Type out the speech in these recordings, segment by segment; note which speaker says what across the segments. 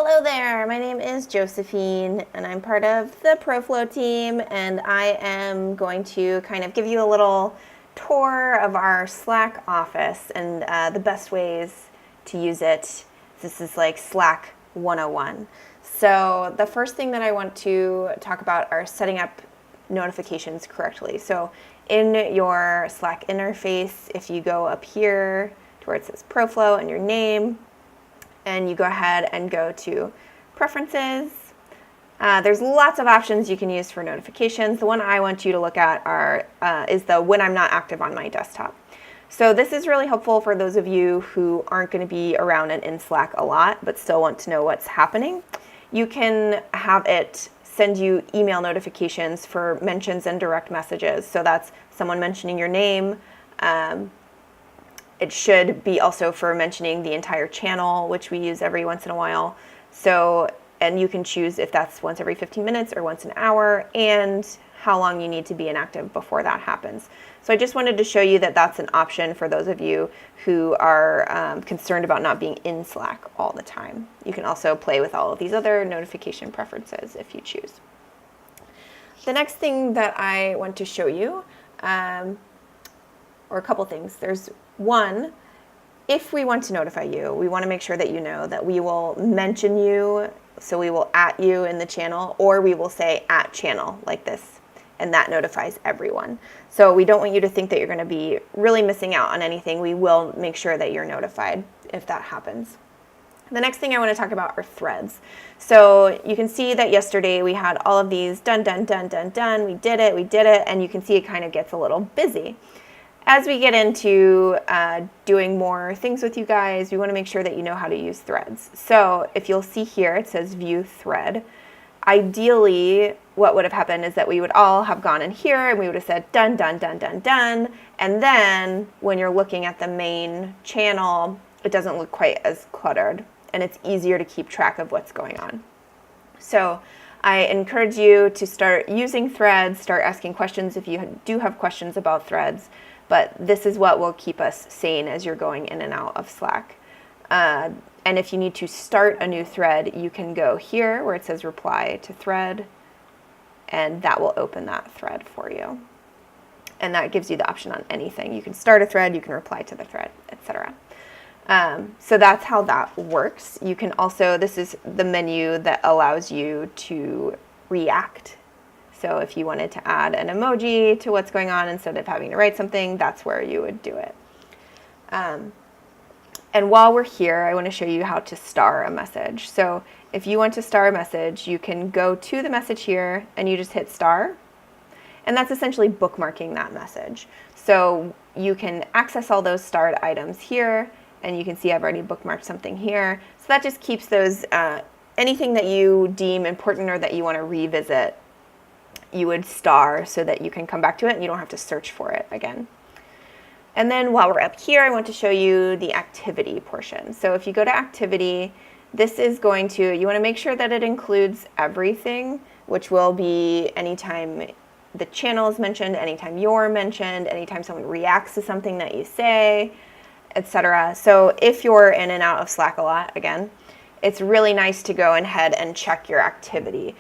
Speaker 1: Hello there, my name is Josephine and I'm part of the ProFlow team, and I am going to kind of give you a little tour of our Slack office and the best ways to use it. This is like Slack 101. So the first thing that I want to talk about are setting up notifications correctly. So in your Slack interface, if you go up here to where it says ProFlow and your name, and you go ahead and go to preferences. There's lots of options you can use for notifications. The one I want you to look at is the when I'm not active on my desktop. So this is really helpful for those of you who aren't going to be around and in Slack a lot, but still want to know what's happening. You can have it send you email notifications for mentions and direct messages. So that's someone mentioning your name. It should be also for mentioning the entire channel, which we use every once in a while. So, and you can choose if that's once every 15 minutes or once an hour, and how long you need to be inactive before that happens. So I just wanted to show you that that's an option for those of you who are concerned about not being in Slack all the time. You can also play with all of these other notification preferences if you choose. The next thing that I want to show you, or a couple things. There's one, if we want to notify you, we want to make sure that you know that we will mention you. So we will @ you in the channel, or we will say @ channel like this, and that notifies everyone. So we don't want you to think that you're going to be really missing out on anything. We will make sure that you're notified if that happens. The next thing I want to talk about are threads. So you can see that yesterday we had all of these done, we did it, and you can see it kind of gets a little busy. As we get into doing more things with you guys, we want to make sure that you know how to use threads. So if you'll see here, it says view thread. Ideally, what would have happened is that we would all have gone in here and we would have said done. And then when you're looking at the main channel, it doesn't look quite as cluttered and it's easier to keep track of what's going on. So I encourage you to start using threads, start asking questions if you do have questions about threads. But this is what will keep us sane as you're going in and out of Slack. And if you need to start a new thread, you can go here where it says reply to thread, and that will open that thread for you. And that gives you the option on anything. You can start a thread, you can reply to the thread, etc. So that's how that works. You can also, this is the menu that allows you to react. So if you wanted to add an emoji to what's going on instead of having to write something, that's where you would do it. And while we're here, I want to show you how to star a message. So if you want to star a message, you can go to the message here and you just hit star. And that's essentially bookmarking that message. So you can access all those starred items here, and you can see I've already bookmarked something here. So that just keeps those, anything that you deem important or that you want to revisit, you would star so that you can come back to it and you don't have to search for it again. And then while we're up here, I want to show you the activity portion. So if you go to activity, this is going to, you want to make sure that it includes everything, which will be anytime the channel is mentioned, anytime you're mentioned, anytime someone reacts to something that you say, etc. So if you're in and out of Slack a lot, again, it's really nice to go ahead and check your activity.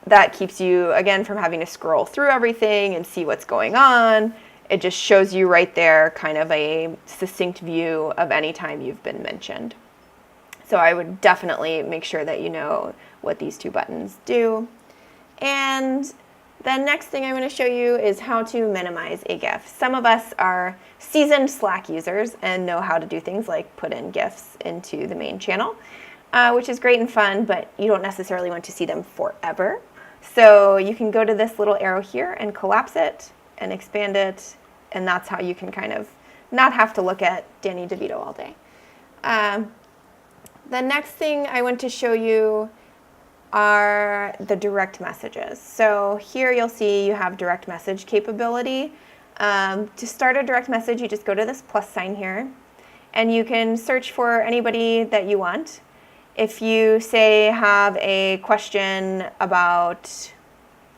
Speaker 1: That keeps you, again, from having to scroll through everything and see what's going on. It just shows you right there kind of a succinct view of any time you've been mentioned. So I would definitely make sure that you know what these two buttons do. And the next thing I'm going to show you is how to minimize a GIF. Some of us are seasoned Slack users and know how to do things like put in GIFs into the main channel, which is great and fun, but you don't necessarily want to see them forever. So you can go to this little arrow here and collapse it and expand it, and that's how you can kind of not have to look at Danny DeVito all day. The next thing I want to show you are the direct messages. So here you'll see you have direct message capability. To start a direct message, you just go to this plus sign here, and you can search for anybody that you want. If you, say, have a question about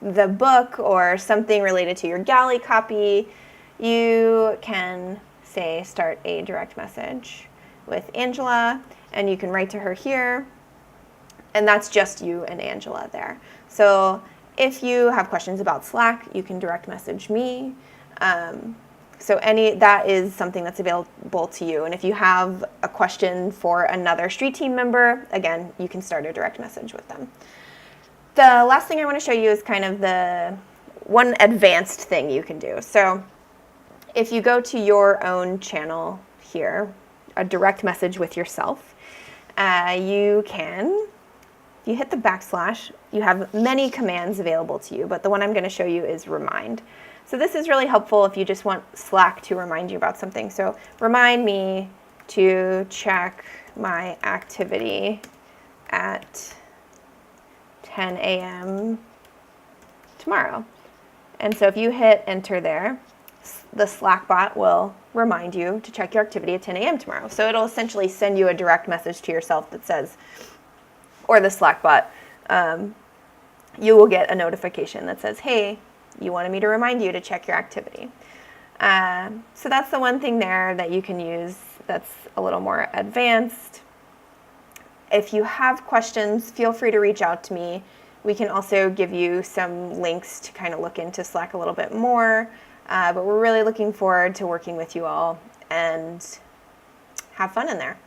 Speaker 1: the book or something related to your galley copy, you can, say, start a direct message with Angela, and you can write to her here. And that's just you and Angela there. So if you have questions about Slack, you can direct message me. So that is something that's available to you. And if you have a question for another street team member, again, you can start a direct message with them. The last thing I want to show you is kind of the one advanced thing you can do. So if you go to your own channel here, a direct message with yourself, you hit the backslash. You have many commands available to you, but the one I'm going to show you is remind. So this is really helpful if you just want Slack to remind you about something. So remind me to check my activity at 10 a.m. tomorrow. And so if you hit enter there, the Slack bot will remind you to check your activity at 10 a.m. tomorrow. So it'll essentially send you a direct message to yourself that says, or the Slack bot, you will get a notification that says, hey, you wanted me to remind you to check your activity. So that's the one thing there that you can use that's a little more advanced. If you have questions, feel free to reach out to me. We can also give you some links to kind of look into Slack a little bit more. But we're really looking forward to working with you all, and have fun in there.